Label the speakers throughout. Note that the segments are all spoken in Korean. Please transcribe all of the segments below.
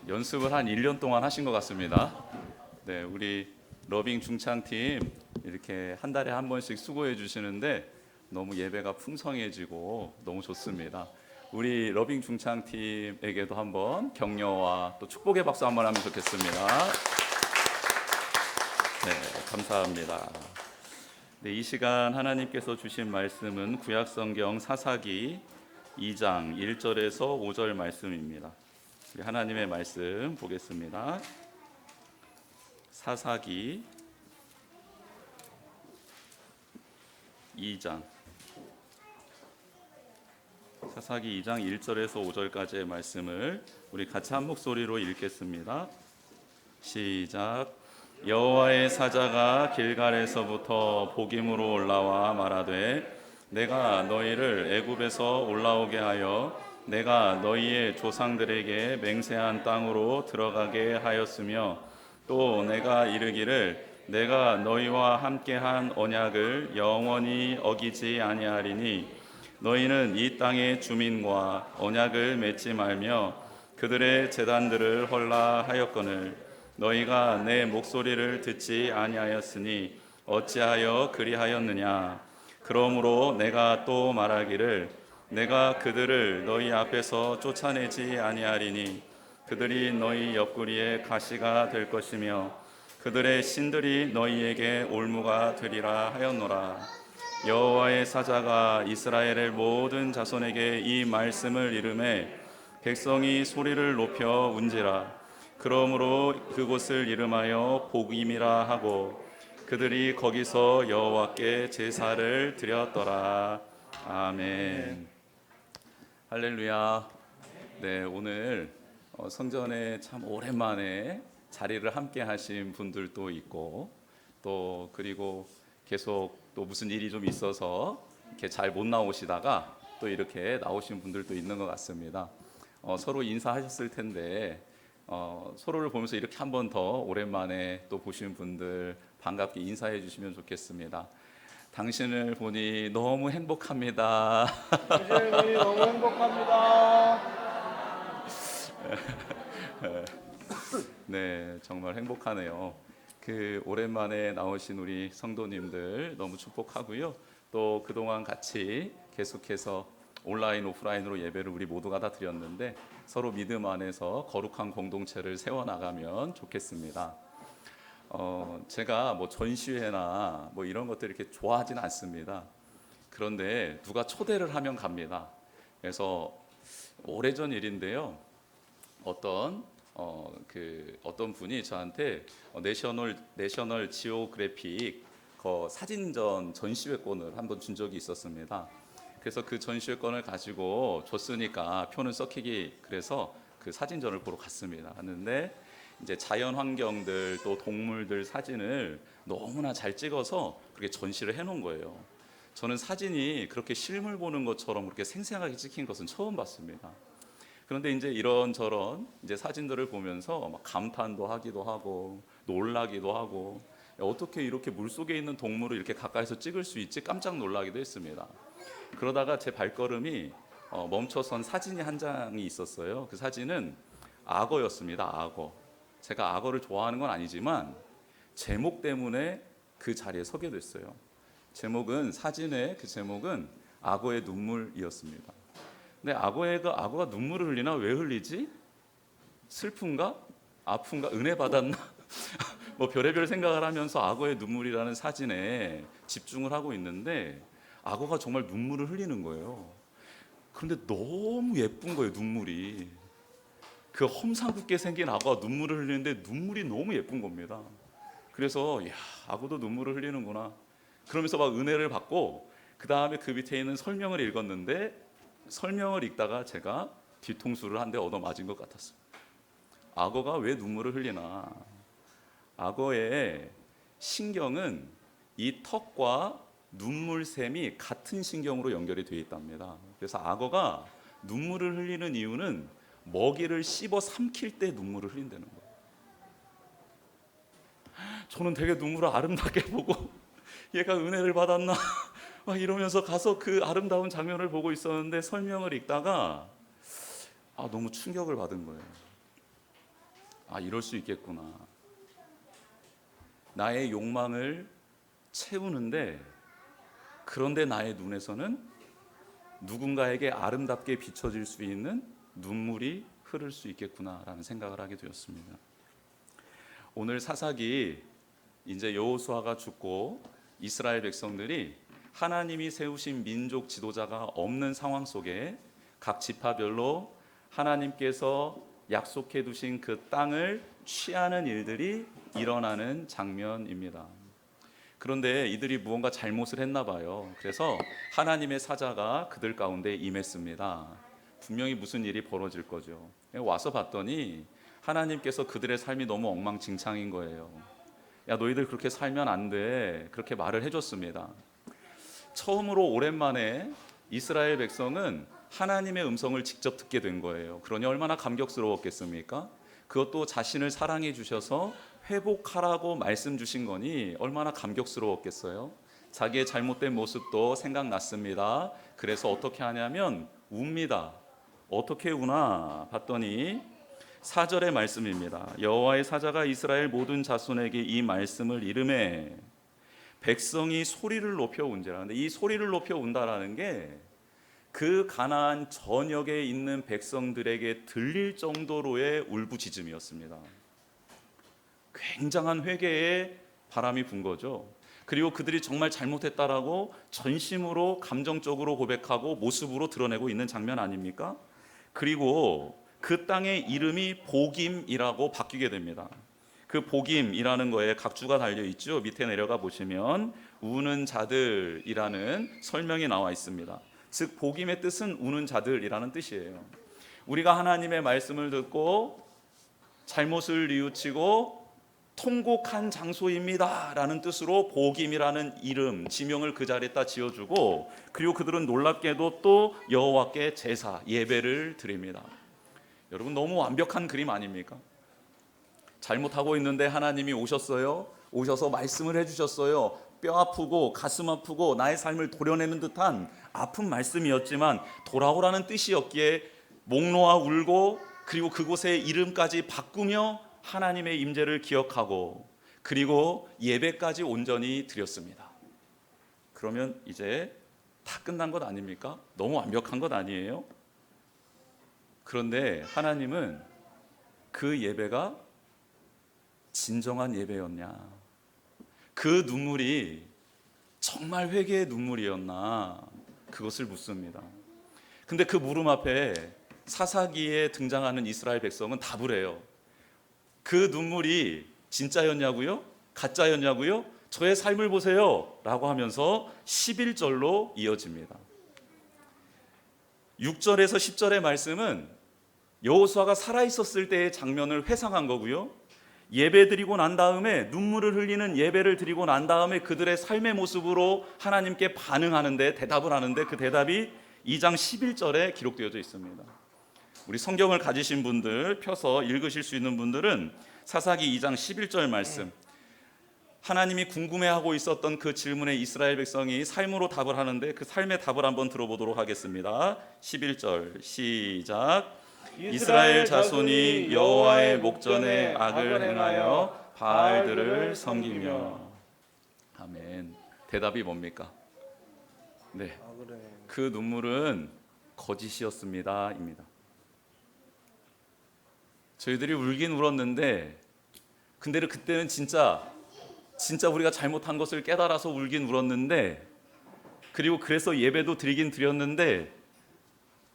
Speaker 1: 연습을 한 1년 동안 하신 것 같습니다. 네, 우리 러빙 중창팀 이렇게 한 달에 한 번씩 수고해 주시는데 너무 예배가 풍성해지고 너무 좋습니다. 우리 러빙 중창팀에게도 한번 격려와 또 축복의 박수 한번 하면 좋겠습니다. 네, 감사합니다. 네, 이 시간 하나님께서 주신 말씀은 구약성경 사사기 2장 1절에서 5절 말씀입니다. 우리 하나님의 말씀 보겠습니다. 사사기 2장 1절에서 5절까지의 말씀을 우리 같이 한 목소리로 읽겠습니다. 시작. 여호와의 사자가 길갈에서부터 복임으로 올라와 말하되 내가 너희를 애굽에서 올라오게 하여 내가 너희의 조상들에게 맹세한 땅으로 들어가게 하였으며 또 내가 이르기를 내가 너희와 함께한 언약을 영원히 어기지 아니하리니 너희는 이 땅의 주민과 언약을 맺지 말며 그들의 제단들을 헐라 하였거늘 너희가 내 목소리를 듣지 아니하였으니 어찌하여 그리하였느냐. 그러므로 내가 또 말하기를 내가 그들을 너희 앞에서 쫓아내지 아니하리니 그들이 너희 옆구리에 가시가 될 것이며 그들의 신들이 너희에게 올무가 되리라 하였노라. 여호와의 사자가 이스라엘의 모든 자손에게 이 말씀을 이르매 백성이 소리를 높여 운지라. 그러므로 그곳을 이름하여 복임이라 하고 그들이 거기서 여호와께 제사를 드렸더라. 아멘. 할렐루야. 네, 오늘 성전에 참 오랜만에 자리를 함께 하신 분들도 있고 또 그리고 계속 또 무슨 일이 좀 있어서 이렇게 잘 못 나오시다가 또 이렇게 나오신 분들도 있는 것 같습니다. 서로 인사하셨을 텐데 서로를 보면서 이렇게 한 번 더 오랜만에 또 보신 분들 반갑게 인사해 주시면 좋겠습니다. 당신을 보니 너무 행복합니다.
Speaker 2: 당신을 보니 너무 행복합니다.
Speaker 1: 네, 정말 행복하네요. 그 오랜만에 나오신 우리 성도님들 너무 축복하고요. 또 그동안 같이 계속해서 온라인 오프라인으로 예배를 우리 모두가 다 드렸는데 서로 믿음 안에서 거룩한 공동체를 세워나가면 좋겠습니다. 제가 뭐 전시회나 뭐 이런 것들 이렇게 좋아하지는 않습니다. 그런데 누가 초대를 하면 갑니다. 그래서 오래전 일인데요. 어떤 분이 저한테 내셔널 지오그래픽 사진전 전시회권을 한번 준 적이 있었습니다. 그래서 그 전시회권을 가지고 줬으니까 표는 썩히기 그래서 그 사진전을 보러 갔습니다. 갔는데 이제 자연 환경들 또 동물들 사진을 너무나 잘 찍어서 그렇게 전시를 해놓은 거예요. 저는 사진이 그렇게 실물 보는 것처럼 그렇게 생생하게 찍힌 것은 처음 봤습니다. 그런데 이제 이런저런 이제 사진들을 보면서 막 감탄도 하기도 하고 놀라기도 하고 어떻게 이렇게 물속에 있는 동물을 이렇게 가까이서 찍을 수 있지 깜짝 놀라기도 했습니다. 그러다가 제 발걸음이 멈춰선 사진이 한 장이 있었어요. 그 사진은 악어였습니다. 악어. 제가 악어를 좋아하는 건 아니지만 제목 때문에 그 자리에 서게 됐어요. 사진의 그 제목은 악어의 눈물이었습니다. 근데 악어가 눈물을 흘리나? 왜 흘리지? 슬픈가? 아픈가? 은혜 받았나? 뭐 별의별 생각을 하면서 악어의 눈물이라는 사진에 집중을 하고 있는데 악어가 정말 눈물을 흘리는 거예요. 그런데 너무 예쁜 거예요, 눈물이. 그 험상궂게 생긴 악어가 눈물을 흘리는데 눈물이 너무 예쁜 겁니다. 그래서 야, 악어도 눈물을 흘리는구나. 그러면서 막 은혜를 받고 그 다음에 그 밑에 있는 설명을 읽었는데 설명을 읽다가 제가 뒤통수를 한 대 얻어맞은 것 같았어요. 악어가 왜 눈물을 흘리나? 악어의 신경은 이 턱과 눈물샘이 같은 신경으로 연결이 되어 있답니다. 그래서 악어가 눈물을 흘리는 이유는 먹이를 씹어 삼킬 때 눈물을 흘린다는 거예요. 저는 되게 눈물을 아름답게 보고 얘가 은혜를 받았나 막 이러면서 가서 그 아름다운 장면을 보고 있었는데 설명을 읽다가 너무 충격을 받은 거예요. 아, 이럴 수 있겠구나. 나의 욕망을 채우는데, 그런데 나의 눈에서는 누군가에게 아름답게 비춰질 수 있는 눈물이 흐를 수 있겠구나라는 생각을 하게 되었습니다. 오늘 사사기 이제 여호수아가 죽고 이스라엘 백성들이 하나님이 세우신 민족 지도자가 없는 상황 속에 각 지파별로 하나님께서 약속해 두신 그 땅을 취하는 일들이 일어나는 장면입니다. 그런데 이들이 무언가 잘못을 했나 봐요. 그래서 하나님의 사자가 그들 가운데 임했습니다. 분명히 무슨 일이 벌어질 거죠. 와서 봤더니 하나님께서 그들의 삶이 너무 엉망진창인 거예요. 야, 너희들 그렇게 살면 안 돼. 그렇게 말을 해줬습니다. 처음으로 오랜만에 이스라엘 백성은 하나님의 음성을 직접 듣게 된 거예요. 그러니 얼마나 감격스러웠겠습니까? 그것도 자신을 사랑해 주셔서 회복하라고 말씀 주신 거니 얼마나 감격스러웠겠어요. 자기의 잘못된 모습도 생각났습니다. 그래서 어떻게 하냐면 웁니다. 어떻게 우나 봤더니 4절의 말씀입니다. 여호와의 사자가 이스라엘 모든 자손에게 이 말씀을 이르매 백성이 소리를 높여 운지라. 근데 이 소리를 높여 운다라는 게 그 가나안 전역에 있는 백성들에게 들릴 정도로의 울부짖음이었습니다. 굉장한 회개의 바람이 분 거죠. 그리고 그들이 정말 잘못했다라고 전심으로 감정적으로 고백하고 모습으로 드러내고 있는 장면 아닙니까? 그리고 그 땅의 이름이 보김이라고 바뀌게 됩니다. 그 보김이라는 거에 각주가 달려 있죠. 밑에 내려가 보시면 우는 자들이라는 설명이 나와 있습니다. 즉 보김의 뜻은 우는 자들이라는 뜻이에요. 우리가 하나님의 말씀을 듣고 잘못을 뉘우치고 통곡한 장소입니다 라는 뜻으로 보김이라는 이름, 지명을 그 자리에다 지어주고, 그리고 그들은 놀랍게도 또 여호와께 제사, 예배를 드립니다. 여러분, 너무 완벽한 그림 아닙니까? 잘못하고 있는데 하나님이 오셨어요. 오셔서 말씀을 해주셨어요. 뼈 아프고 가슴 아프고 나의 삶을 도려내는 듯한 아픈 말씀이었지만 돌아오라는 뜻이었기에 목 놓아 울고, 그리고 그곳의 이름까지 바꾸며 하나님의 임재를 기억하고, 그리고 예배까지 온전히 드렸습니다. 그러면 이제 다 끝난 것 아닙니까? 너무 완벽한 것 아니에요? 그런데 하나님은 그 예배가 진정한 예배였냐, 그 눈물이 정말 회개의 눈물이었나, 그것을 묻습니다. 근데 그 물음 앞에 사사기에 등장하는 이스라엘 백성은 답을 해요. 그 눈물이 진짜였냐고요? 가짜였냐고요? 저의 삶을 보세요 라고 하면서 11절로 이어집니다. 6절에서 10절의 말씀은 여호수아가 살아있었을 때의 장면을 회상한 거고요, 예배 드리고 난 다음에 눈물을 흘리는 예배를 드리고 난 다음에 그들의 삶의 모습으로 하나님께 반응하는데, 대답을 하는데, 그 대답이 2장 11절에 기록되어져 있습니다. 우리 성경을 가지신 분들, 펴서 읽으실 수 있는 분들은 사사기 2장 11절 말씀, 하나님이 궁금해하고 있었던 그 질문에 이스라엘 백성이 삶으로 답을 하는데 그 삶의 답을 한번 들어보도록 하겠습니다. 11절 시작. 이스라엘 자손이 여호와의 목전에 악을 행하여 바알들을 섬기며. 아멘. 대답이 뭡니까? 네, 그 눈물은 거짓이었습니다 입니다. 저희들이 울긴 울었는데, 근데 그때는 진짜 우리가 잘못한 것을 깨달아서 울긴 울었는데, 그리고 그래서 예배도 드리긴 드렸는데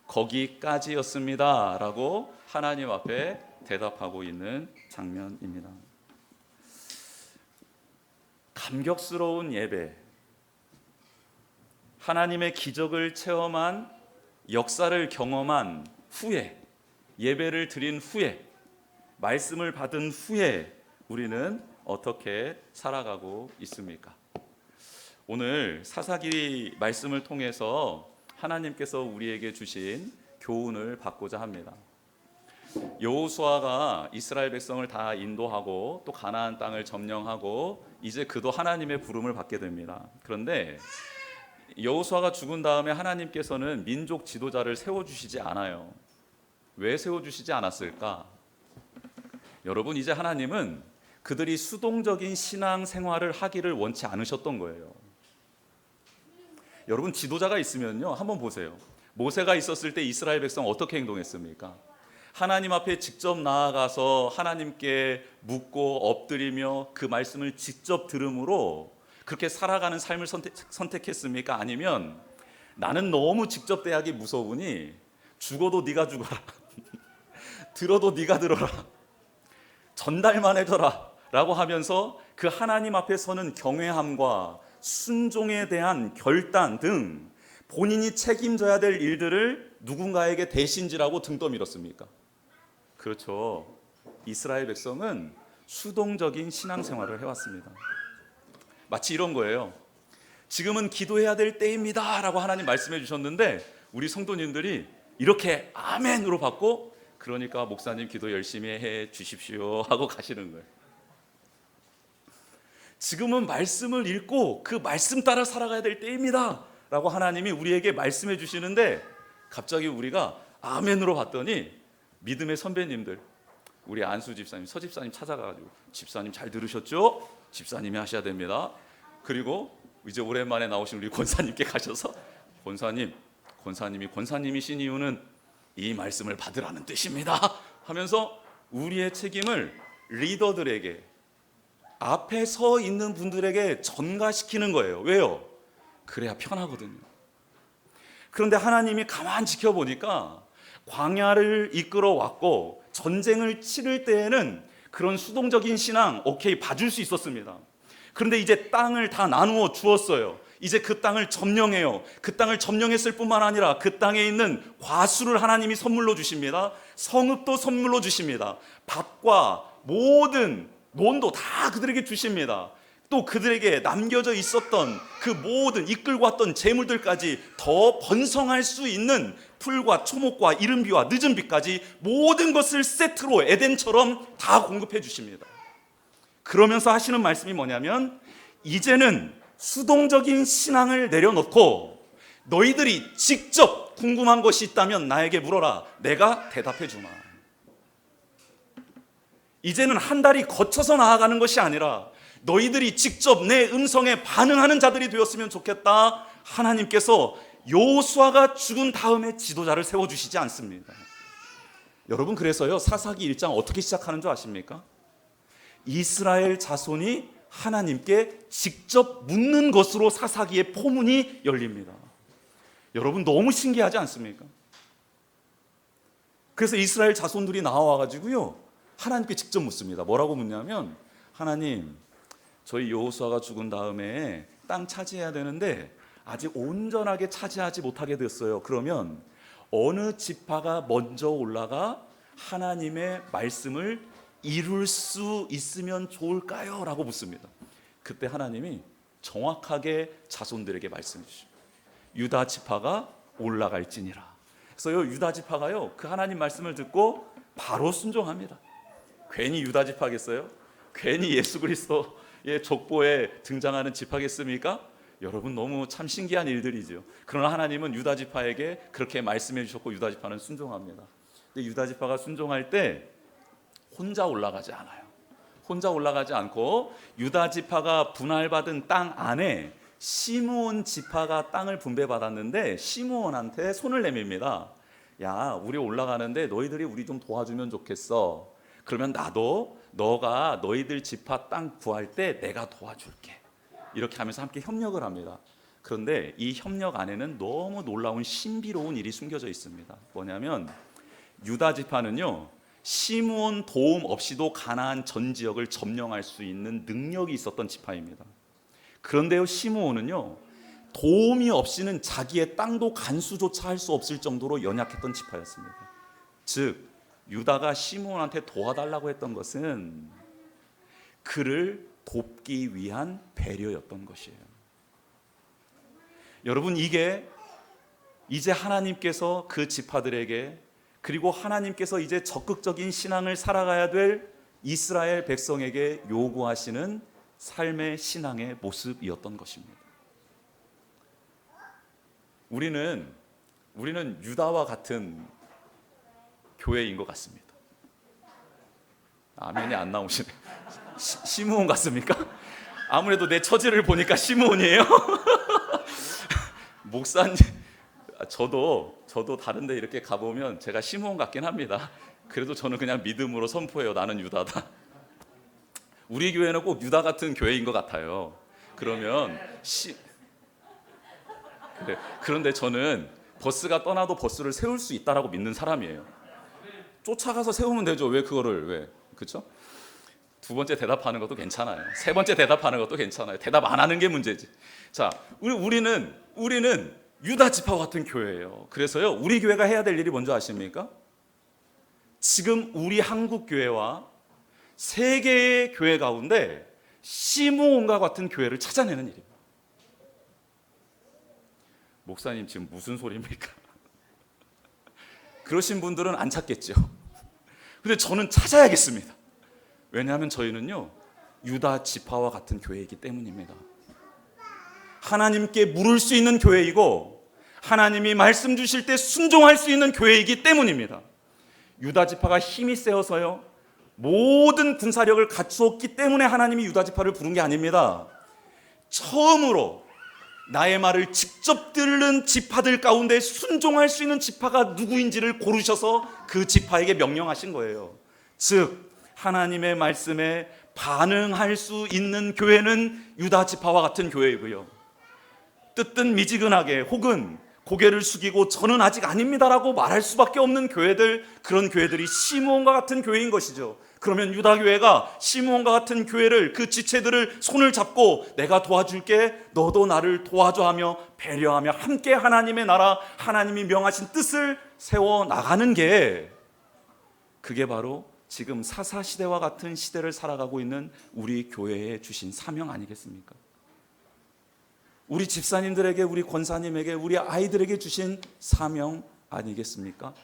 Speaker 1: 거기까지였습니다 라고 하나님 앞에 대답하고 있는 장면입니다. 감격스러운 예배, 하나님의 기적을 체험한, 역사를 경험한 후에, 예배를 드린 후에, 말씀을 받은 후에 우리는 어떻게 살아가고 있습니까? 오늘 사사기 말씀을 통해서 하나님께서 우리에게 주신 교훈을 받고자 합니다. 여호수아가 이스라엘 백성을 다 인도하고 또 가나안 땅을 점령하고 이제 그도 하나님의 부름을 받게 됩니다. 그런데 여호수아가 죽은 다음에 하나님께서는 민족 지도자를 세워주시지 않아요. 왜 세워주시지 않았을까? 여러분, 이제 하나님은 그들이 수동적인 신앙 생활을 하기를 원치 않으셨던 거예요. 여러분, 지도자가 있으면요, 한번 보세요. 모세가 있었을 때 이스라엘 백성 어떻게 행동했습니까? 하나님 앞에 직접 나아가서 하나님께 묻고 엎드리며 그 말씀을 직접 들음으로 그렇게 살아가는 삶을 선택했습니까? 아니면 나는 너무 직접 대하기 무서우니 죽어도 네가 죽어라, 들어도 네가 들어라, 전달만 해줘라 라고 하면서 그 하나님 앞에 서는 경외함과 순종에 대한 결단 등 본인이 책임져야 될 일들을 누군가에게 대신지라고 등 떠밀었습니까? 그렇죠. 이스라엘 백성은 수동적인 신앙생활을 해왔습니다. 마치 이런 거예요. 지금은 기도해야 될 때입니다 라고 하나님 말씀해 주셨는데 우리 성도님들이 이렇게 아멘으로 받고, 그러니까 목사님 기도 열심히 해 주십시오 하고 가시는 거예요. 지금은 말씀을 읽고 그 말씀 따라 살아가야 될 때입니다 라고 하나님이 우리에게 말씀해 주시는데, 갑자기 우리가 아멘으로 받더니 믿음의 선배님들, 우리 안수 집사님, 서 집사님 찾아가가지고 집사님 잘 들으셨죠? 집사님이 하셔야 됩니다. 그리고 이제 오랜만에 나오신 우리 권사님께 가셔서 권사님이 권사님이신 이유는 이 말씀을 받으라는 뜻입니다 하면서 우리의 책임을 리더들에게, 앞에 서 있는 분들에게 전가시키는 거예요. 왜요? 그래야 편하거든요. 그런데 하나님이 가만히 지켜보니까 광야를 이끌어 왔고 전쟁을 치를 때에는 그런 수동적인 신앙 오케이 봐줄 수 있었습니다. 그런데 이제 땅을 다 나누어 주었어요. 이제 그 땅을 점령해요. 그 땅을 점령했을 뿐만 아니라 그 땅에 있는 과수를 하나님이 선물로 주십니다. 성읍도 선물로 주십니다. 밭과 모든 논도 다 그들에게 주십니다. 또 그들에게 남겨져 있었던 그 모든 이끌고 왔던 재물들까지 더 번성할 수 있는 풀과 초목과 이른비와 늦은비까지 모든 것을 세트로 에덴처럼 다 공급해 주십니다. 그러면서 하시는 말씀이 뭐냐면, 이제는 수동적인 신앙을 내려놓고 너희들이 직접 궁금한 것이 있다면 나에게 물어라. 내가 대답해 주마. 이제는 한 달이 거쳐서 나아가는 것이 아니라 너희들이 직접 내 음성에 반응하는 자들이 되었으면 좋겠다. 하나님께서 여호수아가 죽은 다음에 지도자를 세워주시지 않습니다. 여러분, 그래서요, 사사기 1장 어떻게 시작하는 줄 아십니까? 이스라엘 자손이 하나님께 직접 묻는 것으로 사사기의 포문이 열립니다. 여러분, 너무 신기하지 않습니까? 그래서 이스라엘 자손들이 나와가지고요, 하나님께 직접 묻습니다. 뭐라고 묻냐면, 하나님, 저희 여호수아가 죽은 다음에 땅 차지해야 되는데 아직 온전하게 차지하지 못하게 됐어요. 그러면 어느 지파가 먼저 올라가 하나님의 말씀을 이룰 수 있으면 좋을까요? 라고 묻습니다. 그때 하나님이 정확하게 자손들에게 말씀해 주십니다. 유다 지파가 올라갈지니라. 그래서 유다 지파가요, 그 하나님 말씀을 듣고 바로 순종합니다. 괜히 유다 지파겠어요? 괜히 예수 그리스도의 족보에 등장하는 지파겠습니까? 여러분, 너무 참 신기한 일들이죠. 그러나 하나님은 유다 지파에게 그렇게 말씀해 주셨고 유다 지파는 순종합니다. 근데 유다 지파가 순종할 때 혼자 올라가지 않아요. 혼자 올라가지 않고 유다 지파가 분할받은 땅 안에 시므온 지파가 땅을 분배받았는데 시므온한테 손을 내밉니다. 야, 우리 올라가는데 너희들이 우리 좀 도와주면 좋겠어. 그러면 나도 너가 너희들 지파 땅 구할 때 내가 도와줄게. 이렇게 하면서 함께 협력을 합니다. 그런데 이 협력 안에는 너무 놀라운 신비로운 일이 숨겨져 있습니다. 뭐냐면 유다 지파는요, 시므온 도움 없이도 가나안 전 지역을 점령할 수 있는 능력이 있었던 지파입니다. 그런데요, 시므온은요, 도움이 없이는 자기의 땅도 간수조차 할 수 없을 정도로 연약했던 지파였습니다. 즉 유다가 시므온한테 도와달라고 했던 것은 그를 돕기 위한 배려였던 것이에요. 여러분, 이게 이제 하나님께서 그 지파들에게, 그리고 하나님께서 이제 적극적인 신앙을 살아가야 될 이스라엘 백성에게 요구하시는 삶의 신앙의 모습이었던 것입니다. 우리는 유다와 같은 교회인 것 같습니다. 아멘이 안 나오시네. 시므온 같습니까? 아무래도 내 처지를 보니까 시므온이에요. 목사님, 저도 다른데 이렇게 가보면 제가 시므온 같긴 합니다. 그래도 저는 그냥 믿음으로 선포해요. 나는 유다다. 우리 교회는 꼭 유다 같은 교회인 것 같아요. 그러면 그래. 그런데 저는 버스가 떠나도 버스를 세울 수 있다라고 믿는 사람이에요. 쫓아가서 세우면 되죠. 왜 그거를 왜? 그렇죠? 두 번째 대답하는 것도 괜찮아요. 세 번째 대답하는 것도 괜찮아요. 대답 안 하는 게 문제지. 자, 우리는 유다 지파 같은 교회예요. 그래서요, 우리 교회가 해야 될 일이 뭔지 아십니까? 지금 우리 한국 교회와 세계의 교회 가운데 시므온과 같은 교회를 찾아내는 일입니다. 목사님 지금 무슨 소리입니까? 그러신 분들은 안 찾겠죠. 근데 저는 찾아야겠습니다. 왜냐하면 저희는요, 유다 지파와 같은 교회이기 때문입니다. 하나님께 물을 수 있는 교회이고 하나님이 말씀 주실 때 순종할 수 있는 교회이기 때문입니다. 유다 지파가 힘이 세어서요, 모든 군사력을 갖추었기 때문에 하나님이 유다 지파를 부른 게 아닙니다. 처음으로 나의 말을 직접 들은 지파들 가운데 순종할 수 있는 지파가 누구인지를 고르셔서 그 지파에게 명령하신 거예요. 즉 하나님의 말씀에 반응할 수 있는 교회는 유다 지파와 같은 교회이고요, 뜨뜻 미지근하게 혹은 고개를 숙이고 저는 아직 아닙니다라고 말할 수밖에 없는 교회들, 그런 교회들이 시므온과 같은 교회인 것이죠. 그러면 유다 교회가 시므온과 같은 교회를, 그 지체들을 손을 잡고 내가 도와줄게, 너도 나를 도와줘 하며 배려하며 함께 하나님의 나라, 하나님이 명하신 뜻을 세워 나가는 게, 그게 바로 지금 사사시대와 같은 시대를 살아가고 있는 우리 교회에 주신 사명 아니겠습니까? 우리 집사님들에게, 우리 권사님에게, 우리 아이들에게 주신 사명 아니겠습니까?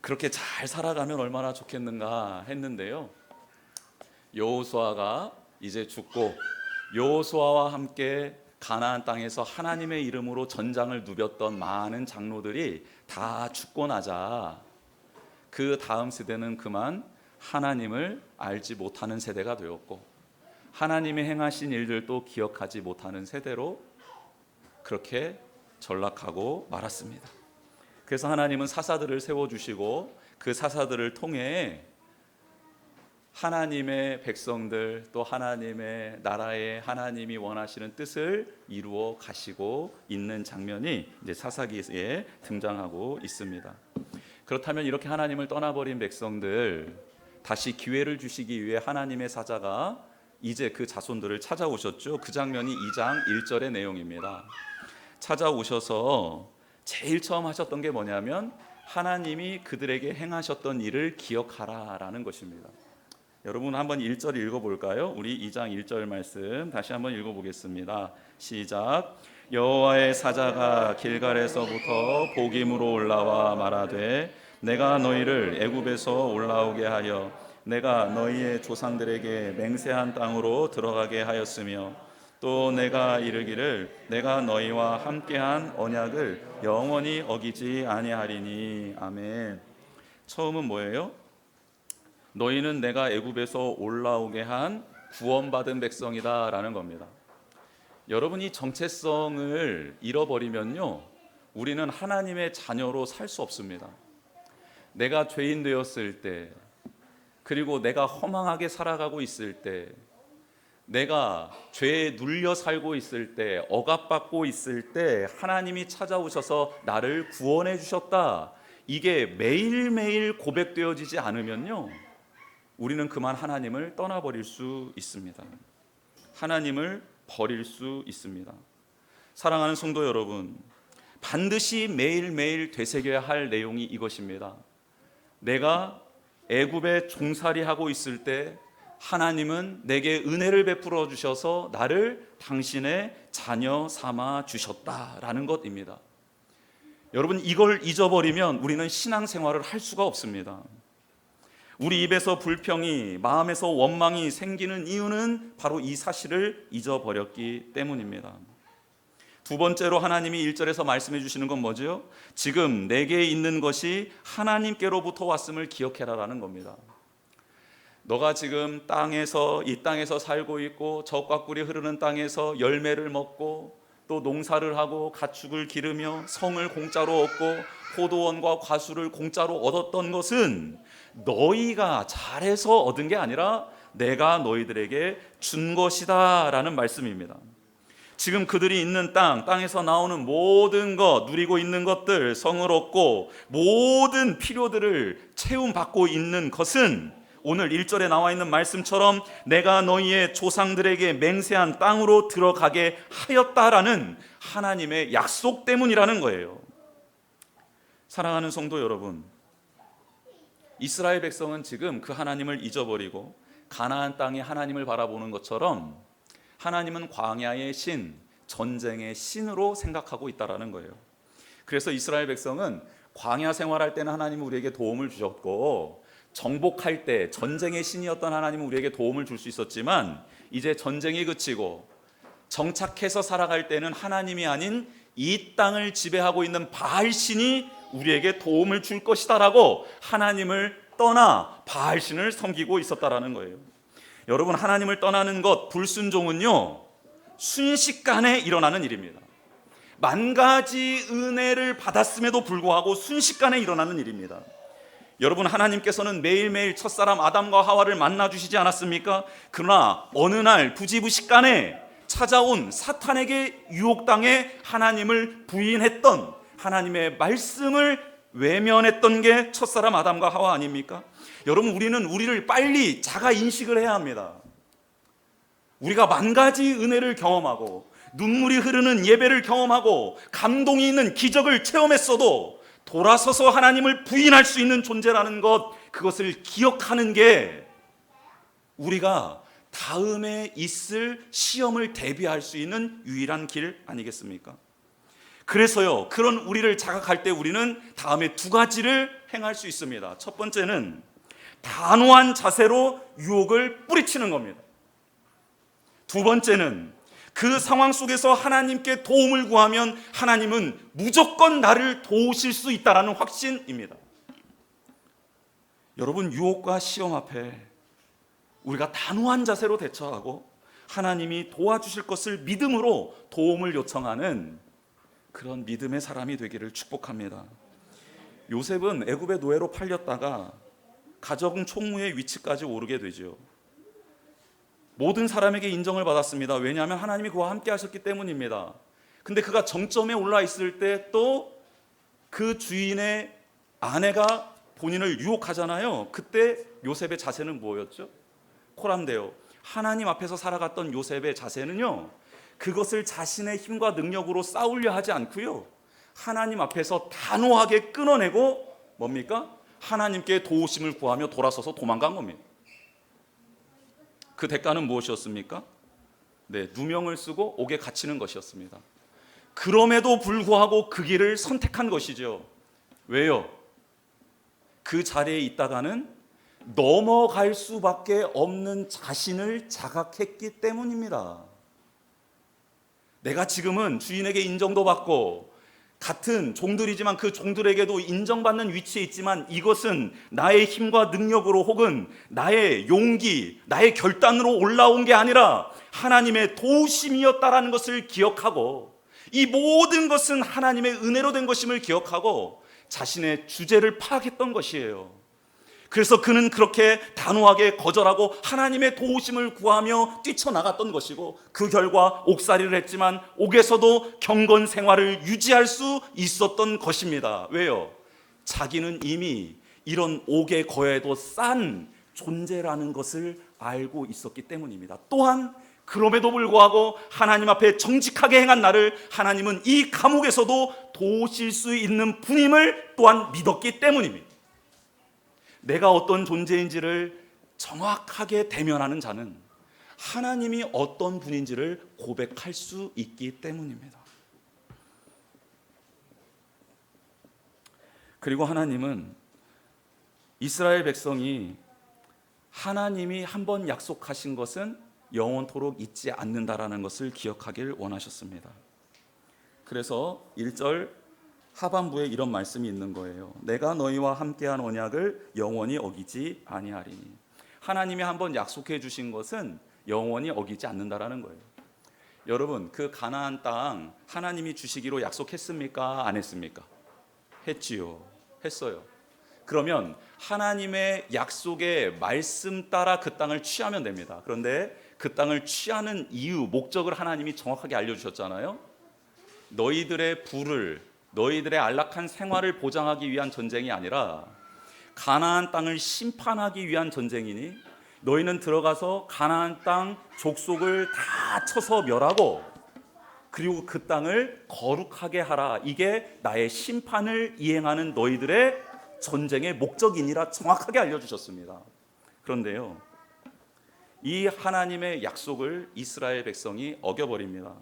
Speaker 1: 그렇게 잘 살아가면 얼마나 좋겠는가 했는데요, 여호수아가 이제 죽고 여호수아와 함께 가나안 땅에서 하나님의 이름으로 전장을 누볐던 많은 장로들이 다 죽고 나자 그 다음 세대는 그만 하나님을 알지 못하는 세대가 되었고, 하나님이 행하신 일들도 기억하지 못하는 세대로 그렇게 전락하고 말았습니다. 그래서 하나님은 사사들을 세워주시고 그 사사들을 통해 하나님의 백성들, 또 하나님의 나라에 하나님이 원하시는 뜻을 이루어 가시고 있는 장면이 이제 사사기에 등장하고 있습니다. 그렇다면 이렇게 하나님을 떠나버린 백성들, 다시 기회를 주시기 위해 하나님의 사자가 이제 그 자손들을 찾아오셨죠. 그 장면이 2장 1절의 내용입니다. 찾아오셔서 제일 처음 하셨던 게 뭐냐면 하나님이 그들에게 행하셨던 일을 기억하라라는 것입니다. 여러분 한번 1절 읽어볼까요? 우리 2장 1절 말씀 다시 한번 읽어보겠습니다. 시작. 여호와의 사자가 길갈에서부터 복임으로 올라와 말하되 내가 너희를 애굽에서 올라오게 하여 내가 너희의 조상들에게 맹세한 땅으로 들어가게 하였으며 또 내가 이르기를 내가 너희와 함께한 언약을 영원히 어기지 아니하리니. 아멘. 처음은 뭐예요? 너희는 내가 애굽에서 올라오게 한 구원받은 백성이다라는 겁니다. 여러분이 정체성을 잃어버리면요, 우리는 하나님의 자녀로 살 수 없습니다. 내가 죄인 되었을 때, 그리고 내가 허망하게 살아가고 있을 때, 내가 죄에 눌려 살고 있을 때, 억압받고 있을 때 하나님이 찾아오셔서 나를 구원해 주셨다, 이게 매일매일 고백되어지지 않으면요, 우리는 그만 하나님을 떠나버릴 수 있습니다. 하나님을 버릴 수 있습니다. 사랑하는 성도 여러분, 반드시 매일매일 되새겨야 할 내용이 이것입니다. 내가 애굽에 종살이하고 있을 때 하나님은 내게 은혜를 베풀어 주셔서 나를 당신의 자녀 삼아 주셨다라는 것입니다. 여러분, 이걸 잊어버리면 우리는 신앙생활을 할 수가 없습니다. 우리 입에서 불평이, 마음에서 원망이 생기는 이유는 바로 이 사실을 잊어버렸기 때문입니다. 두 번째로 하나님이 1절에서 말씀해 주시는 건 뭐죠? 지금 내게 있는 것이 하나님께로부터 왔음을 기억해라라는 겁니다. 너가 지금 이 땅에서 살고 있고 젖과 꿀이 흐르는 땅에서 열매를 먹고 또 농사를 하고 가축을 기르며 성을 공짜로 얻고 포도원과 과수를 공짜로 얻었던 것은 너희가 잘해서 얻은 게 아니라 내가 너희들에게 준 것이다 라는 말씀입니다. 지금 그들이 있는 땅에서 나오는 모든 것, 누리고 있는 것들, 성을 얻고 모든 필요들을 채움받고 있는 것은 오늘 1절에 나와 있는 말씀처럼 내가 너희의 조상들에게 맹세한 땅으로 들어가게 하였다라는 하나님의 약속 때문이라는 거예요. 사랑하는 성도 여러분, 이스라엘 백성은 지금 그 하나님을 잊어버리고 가나안 땅에 하나님을 바라보는 것처럼 하나님은 광야의 신, 전쟁의 신으로 생각하고 있다라는 거예요. 그래서 이스라엘 백성은 광야 생활할 때는 하나님은 우리에게 도움을 주셨고 정복할 때 전쟁의 신이었던 하나님은 우리에게 도움을 줄 수 있었지만 이제 전쟁이 그치고 정착해서 살아갈 때는 하나님이 아닌 이 땅을 지배하고 있는 바알 신이 우리에게 도움을 줄 것이다라고 하나님을 떠나 바알 신을 섬기고 있었다라는 거예요. 여러분, 하나님을 떠나는 것, 불순종은요 순식간에 일어나는 일입니다. 만 가지 은혜를 받았음에도 불구하고 순식간에 일어나는 일입니다. 여러분, 하나님께서는 매일매일 첫사람 아담과 하와를 만나 주시지 않았습니까? 그러나 어느 날 부지부식간에 찾아온 사탄에게 유혹당해 하나님을 부인했던 하나님의 말씀을 외면했던 게 첫사람 아담과 하와 아닙니까? 여러분, 우리는 우리를 빨리 자가 인식을 해야 합니다. 우리가 만 가지 은혜를 경험하고 눈물이 흐르는 예배를 경험하고 감동이 있는 기적을 체험했어도 돌아서서 하나님을 부인할 수 있는 존재라는 것, 그것을 기억하는 게 우리가 다음에 있을 시험을 대비할 수 있는 유일한 길 아니겠습니까? 그래서요, 그런 우리를 자각할 때 우리는 다음에 두 가지를 행할 수 있습니다. 첫 번째는 단호한 자세로 유혹을 뿌리치는 겁니다. 두 번째는 그 상황 속에서 하나님께 도움을 구하면 하나님은 무조건 나를 도우실 수 있다는 확신입니다. 여러분, 유혹과 시험 앞에 우리가 단호한 자세로 대처하고 하나님이 도와주실 것을 믿음으로 도움을 요청하는 그런 믿음의 사람이 되기를 축복합니다. 요셉은 애굽의 노예로 팔렸다가 가정 총무의 위치까지 오르게 되죠. 모든 사람에게 인정을 받았습니다. 왜냐하면 하나님이 그와 함께 하셨기 때문입니다. 근데 그가 정점에 올라 있을 때 또 그 주인의 아내가 본인을 유혹하잖아요. 그때 요셉의 자세는 뭐였죠? 코람데오. 하나님 앞에서 살아갔던 요셉의 자세는요, 그것을 자신의 힘과 능력으로 싸우려 하지 않고요, 하나님 앞에서 단호하게 끊어내고 뭡니까? 하나님께 도우심을 구하며 돌아서서 도망간 겁니다. 그 대가는 무엇이었습니까? 네, 누명을 쓰고 옥에 갇히는 것이었습니다. 그럼에도 불구하고 그 길을 선택한 것이죠. 왜요? 그 자리에 있다가는 넘어갈 수밖에 없는 자신을 자각했기 때문입니다. 내가 지금은 주인에게 인정도 받고 같은 종들이지만 그 종들에게도 인정받는 위치에 있지만 이것은 나의 힘과 능력으로 혹은 나의 용기, 나의 결단으로 올라온 게 아니라 하나님의 도우심이었다라는 것을 기억하고 이 모든 것은 하나님의 은혜로 된 것임을 기억하고 자신의 주제를 파악했던 것이에요. 그래서 그는 그렇게 단호하게 거절하고 하나님의 도우심을 구하며 뛰쳐나갔던 것이고 그 결과 옥살이를 했지만 옥에서도 경건 생활을 유지할 수 있었던 것입니다. 왜요? 자기는 이미 이런 옥의 거에도 싼 존재라는 것을 알고 있었기 때문입니다. 또한 그럼에도 불구하고 하나님 앞에 정직하게 행한 나를 하나님은 이 감옥에서도 도우실 수 있는 분임을 또한 믿었기 때문입니다. 내가 어떤 존재인지를 정확하게 대면하는 자는 하나님이 어떤 분인지를 고백할 수 있기 때문입니다. 그리고 하나님은 이스라엘 백성이 하나님이 한번 약속하신 것은 영원토록 잊지 않는다라는 것을 기억하길 원하셨습니다. 그래서 1절 하반부에 이런 말씀이 있는 거예요. 내가 너희와 함께한 언약을 영원히 어기지 아니하리니. 하나님이 한번 약속해 주신 것은 영원히 어기지 않는다라는 거예요. 여러분, 그 가나안 땅 하나님이 주시기로 약속했습니까? 안 했습니까? 했지요. 했어요. 그러면 하나님의 약속의 말씀 따라 그 땅을 취하면 됩니다. 그런데 그 땅을 취하는 이유, 목적을 하나님이 정확하게 알려주셨잖아요. 너희들의 부를, 너희들의 안락한 생활을 보장하기 위한 전쟁이 아니라 가나안 땅을 심판하기 위한 전쟁이니 너희는 들어가서 가나안 땅 족속을 다 쳐서 멸하고 그리고 그 땅을 거룩하게 하라. 이게 나의 심판을 이행하는 너희들의 전쟁의 목적이니라 정확하게 알려주셨습니다. 그런데요, 이 하나님의 약속을 이스라엘 백성이 어겨버립니다.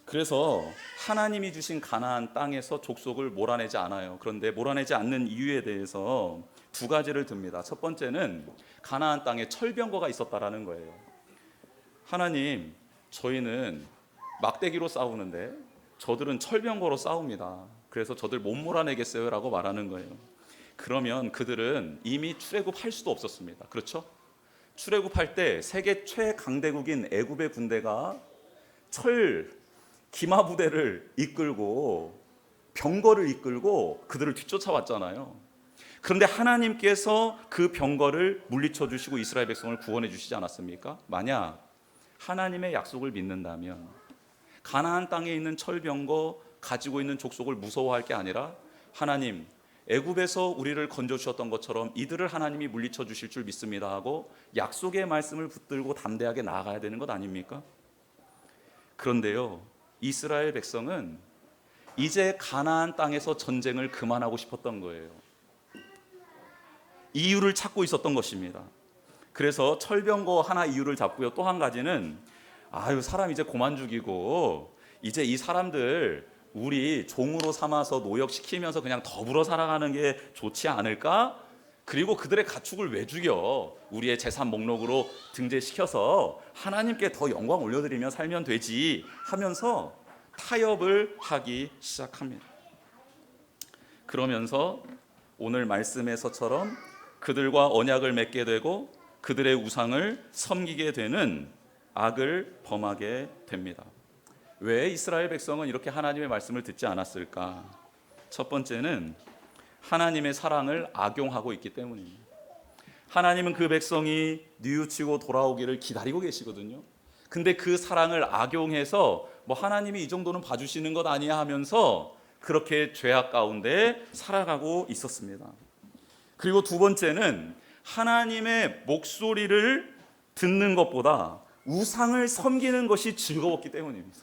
Speaker 1: 그래서 하나님이 주신 가나안 땅에서 족속을 몰아내지 않아요. 그런데 몰아내지 않는 이유에 대해서 두 가지를 듭니다. 첫 번째는 가나안 땅에 철병거가 있었다라는 거예요. 하나님, 저희는 막대기로 싸우는데 저들은 철병거로 싸웁니다. 그래서 저들 못 몰아내겠어요 라고 말하는 거예요. 그러면 그들은 이미 출애굽할 수도 없었습니다. 그렇죠? 출애굽할 때 세계 최강대국인 애굽의 군대가 기마 부대를 이끌고 병거를 이끌고 그들을 뒤쫓아왔잖아요. 그런데 하나님께서 그 병거를 물리쳐 주시고 이스라엘 백성을 구원해 주시지 않았습니까? 만약 하나님의 약속을 믿는다면 가나안 땅에 있는 철병거 가지고 있는 족속을 무서워할 게 아니라 하나님, 애굽에서 우리를 건져 주셨던 것처럼 이들을 하나님이 물리쳐 주실 줄 믿습니다 하고 약속의 말씀을 붙들고 담대하게 나아가야 되는 것 아닙니까? 그런데요, 이스라엘 백성은 이제 가나안 땅에서 전쟁을 그만하고 싶었던 거예요. 이유를 찾고 있었던 것입니다. 그래서 철병거 하나 이유를 잡고요. 또 한 가지는 사람 이제 그만 죽이고 이제 이 사람들 우리 종으로 삼아서 노역시키면서 그냥 더불어 살아가는 게 좋지 않을까? 그리고 그들의 가축을 왜 죽여? 우리의 재산 목록으로 등재시켜서 하나님께 더 영광 올려드리며 살면 되지 하면서 타협을 하기 시작합니다. 그러면서 오늘 말씀에서처럼 그들과 언약을 맺게 되고 그들의 우상을 섬기게 되는 악을 범하게 됩니다. 왜 이스라엘 백성은 이렇게 하나님의 말씀을 듣지 않았을까? 첫 번째는 하나님의 사랑을 악용하고 있기 때문입니다. 하나님은 그 백성이 뉘우치고 돌아오기를 기다리고 계시거든요. 근데 그 사랑을 악용해서 하나님이 이 정도는 봐주시는 것 아니야 하면서 그렇게 죄악 가운데 살아가고 있었습니다. 그리고 두 번째는 하나님의 목소리를 듣는 것보다 우상을 섬기는 것이 즐거웠기 때문입니다.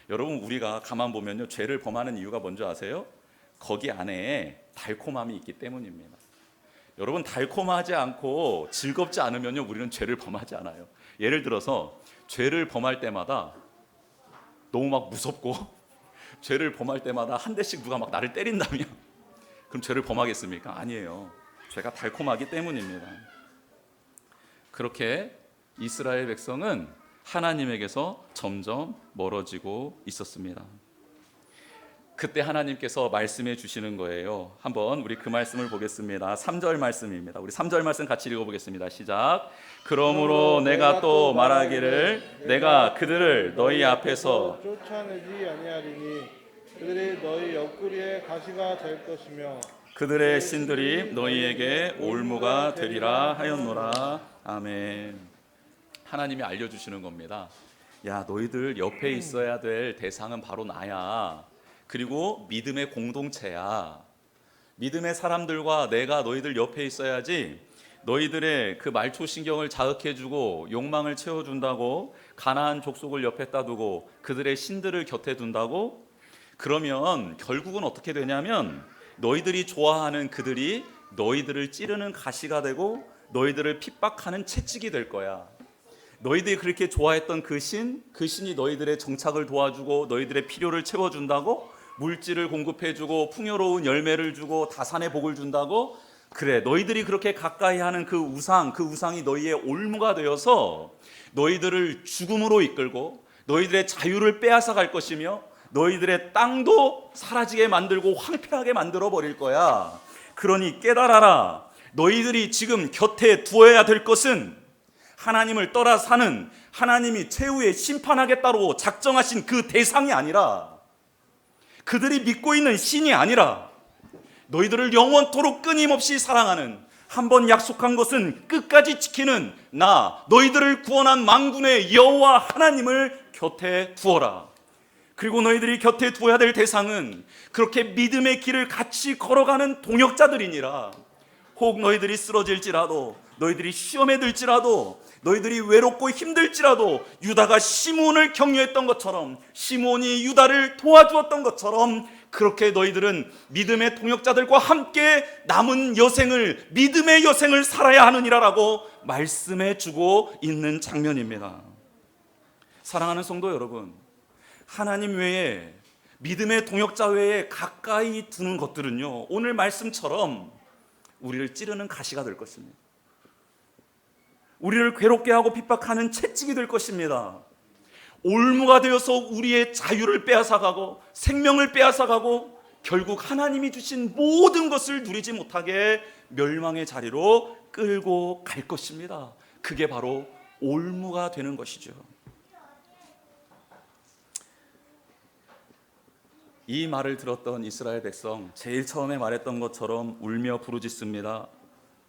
Speaker 1: 여러분, 우리가 가만 보면요, 죄를 범하는 이유가 뭔지 아세요? 거기 안에 달콤함이 있기 때문입니다. 여러분, 달콤하지 않고 즐겁지 않으면요, 우리는 죄를 범하지 않아요. 예를 들어서 죄를 범할 때마다 너무 무섭고 죄를 범할 때마다 한 대씩 누가 나를 때린다면 그럼 죄를 범하겠습니까? 아니에요. 죄가 달콤하기 때문입니다. 그렇게 이스라엘 백성은 하나님에게서 점점 멀어지고 있었습니다. 그때 하나님께서 말씀해 주시는 거예요. 한번 우리 그 말씀을 보겠습니다. 3절 말씀입니다. 우리 3절 말씀 같이 읽어보겠습니다. 시작. 그러므로 내가 또 말하기를 내가 그들을 너희 앞에서
Speaker 2: 쫓아내지 아니하리니 그들이 너희 옆구리에 가시가 될 것이며
Speaker 1: 그들의 신들이 너희에게 올무가 되리라 하였노라. 아멘. 하나님이 알려주시는 겁니다. 야, 너희들 옆에 있어야 될 대상은 바로 나야. 그리고 믿음의 공동체야. 믿음의 사람들과 내가 너희들 옆에 있어야지 너희들의 그 말초신경을 자극해주고 욕망을 채워준다고 가나안 족속을 옆에 따두고 그들의 신들을 곁에 둔다고? 그러면 결국은 어떻게 되냐면 너희들이 좋아하는 그들이 너희들을 찌르는 가시가 되고 너희들을 핍박하는 채찍이 될 거야. 너희들이 그렇게 좋아했던 그 신이 너희들의 정착을 도와주고 너희들의 필요를 채워준다고? 물질을 공급해주고 풍요로운 열매를 주고 다산의 복을 준다고? 그래, 너희들이 그렇게 가까이 하는 그 우상이 너희의 올무가 되어서 너희들을 죽음으로 이끌고 너희들의 자유를 빼앗아 갈 것이며 너희들의 땅도 사라지게 만들고 황폐하게 만들어 버릴 거야. 그러니 깨달아라. 너희들이 지금 곁에 두어야 될 것은 하나님을 떠나 사는, 하나님이 최후에 심판하겠다고 작정하신 그 대상이 아니라, 그들이 믿고 있는 신이 아니라, 너희들을 영원토록 끊임없이 사랑하는, 한번 약속한 것은 끝까지 지키는 나, 너희들을 구원한 만군의 여호와 하나님을 곁에 두어라. 그리고 너희들이 곁에 두어야 될 대상은 그렇게 믿음의 길을 같이 걸어가는 동역자들이니라. 혹 너희들이 쓰러질지라도, 너희들이 시험에 들지라도, 너희들이 외롭고 힘들지라도, 유다가 시므온을 격려했던 것처럼, 시므온이 유다를 도와주었던 것처럼, 그렇게 너희들은 믿음의 동역자들과 함께 남은 여생을, 믿음의 여생을 살아야 하느니라라고 말씀해 주고 있는 장면입니다. 사랑하는 성도 여러분, 하나님 외에, 믿음의 동역자 외에 가까이 두는 것들은요, 오늘 말씀처럼 우리를 찌르는 가시가 될 것입니다. 우리를 괴롭게 하고 핍박하는 채찍이 될 것입니다. 올무가 되어서 우리의 자유를 빼앗아가고 생명을 빼앗아가고 결국 하나님이 주신 모든 것을 누리지 못하게 멸망의 자리로 끌고 갈 것입니다. 그게 바로 올무가 되는 것이죠. 이 말을 들었던 이스라엘 백성, 제일 처음에 말했던 것처럼 울며 부르짖습니다.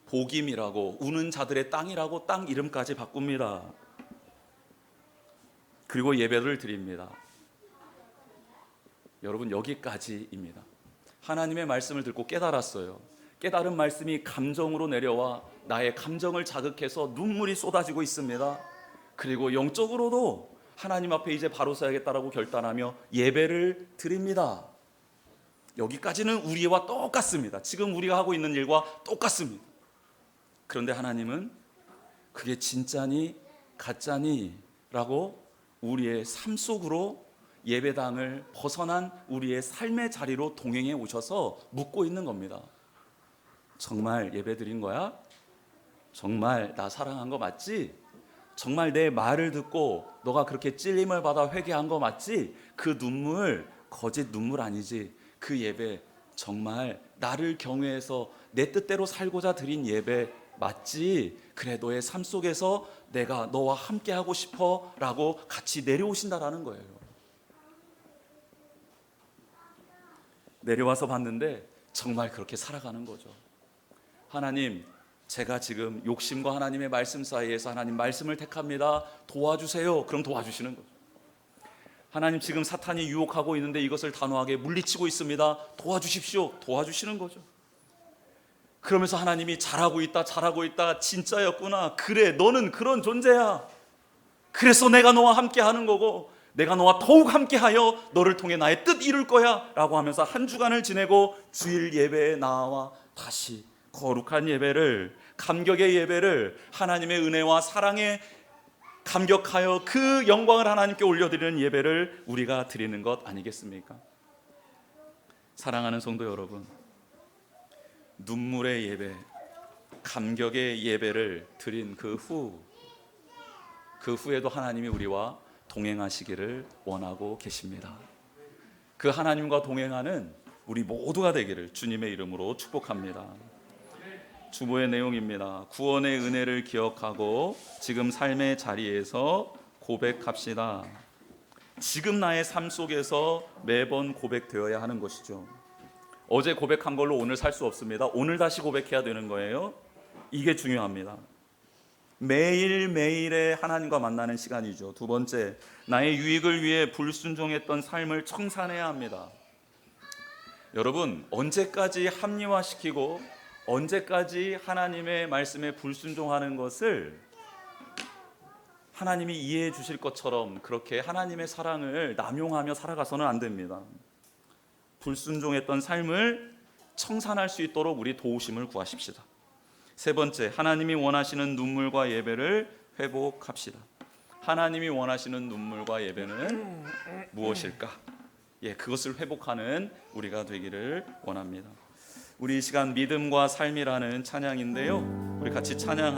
Speaker 1: 복임이라고, 우는 자들의 땅이라고 땅 이름까지 바꿉니다. 그리고 예배를 드립니다. 여러분, 여기까지입니다. 하나님의 말씀을 듣고 깨달았어요. 깨달은 말씀이 감정으로 내려와 나의 감정을 자극해서 눈물이 쏟아지고 있습니다. 그리고 영적으로도 하나님 앞에 이제 바로 서야겠다라고 결단하며 예배를 드립니다. 여기까지는 우리와 똑같습니다. 지금 우리가 하고 있는 일과 똑같습니다. 그런데 하나님은 그게 진짜니 가짜니 라고 우리의 삶 속으로, 예배당을 벗어난 우리의 삶의 자리로 동행해 오셔서 묻고 있는 겁니다. 정말 예배 드린 거야? 정말 나 사랑한 거 맞지? 정말 내 말을 듣고 너가 그렇게 찔림을 받아 회개한 거 맞지? 그 눈물 거짓 눈물 아니지? 그 예배 정말 나를 경외해서 내 뜻대로 살고자 드린 예배 맞지? 그래, 너의 삶 속에서 내가 너와 함께 하고 싶어 라고 같이 내려오신다라는 거예요. 내려와서 봤는데 정말 그렇게 살아가는 거죠. 하나님, 제가 지금 욕심과 하나님의 말씀 사이에서 하나님 말씀을 택합니다. 도와주세요. 그럼 도와주시는 거죠. 하나님, 지금 사탄이 유혹하고 있는데 이것을 단호하게 물리치고 있습니다. 도와주십시오. 도와주시는 거죠. 그러면서 하나님이 잘하고 있다, 잘하고 있다, 진짜였구나. 그래, 너는 그런 존재야. 그래서 내가 너와 함께 하는 거고, 내가 너와 더욱 함께하여 너를 통해 나의 뜻 이룰 거야 라고 하면서 한 주간을 지내고 주일 예배에 나와 다시 거룩한 예배를, 감격의 예배를, 하나님의 은혜와 사랑에 감격하여 그 영광을 하나님께 올려드리는 예배를 우리가 드리는 것 아니겠습니까? 사랑하는 성도 여러분, 눈물의 예배, 감격의 예배를 드린 그 후에도 하나님이 우리와 동행하시기를 원하고 계십니다. 그 하나님과 동행하는 우리 모두가 되기를 주님의 이름으로 축복합니다. 주보의 내용입니다. 구원의 은혜를 기억하고 지금 삶의 자리에서 고백합시다. 지금 나의 삶 속에서 매번 고백되어야 하는 것이죠. 어제 고백한 걸로 오늘 살 수 없습니다. 오늘 다시 고백해야 되는 거예요. 이게 중요합니다. 매일매일의 하나님과 만나는 시간이죠. 두 번째, 나의 유익을 위해 불순종했던 삶을 청산해야 합니다. 여러분, 언제까지 합리화시키고 언제까지 하나님의 말씀에 불순종하는 것을 하나님이 이해해 주실 것처럼 그렇게 하나님의 사랑을 남용하며 살아가서는 안 됩니다. 불순종했던 삶을 청산할 수 있도록 우리 도우심을 구하십시다. 세 번째, 하나님이 원하시는 눈물과 예배를 회복합시다. 하나님이 원하시는 눈물과 예배는 무엇일까? 그것을 회복하는 우리가 되기를 원합니다. 우리 이 시간 믿음과 삶이라는 찬양인데요, 우리 같이 찬양하며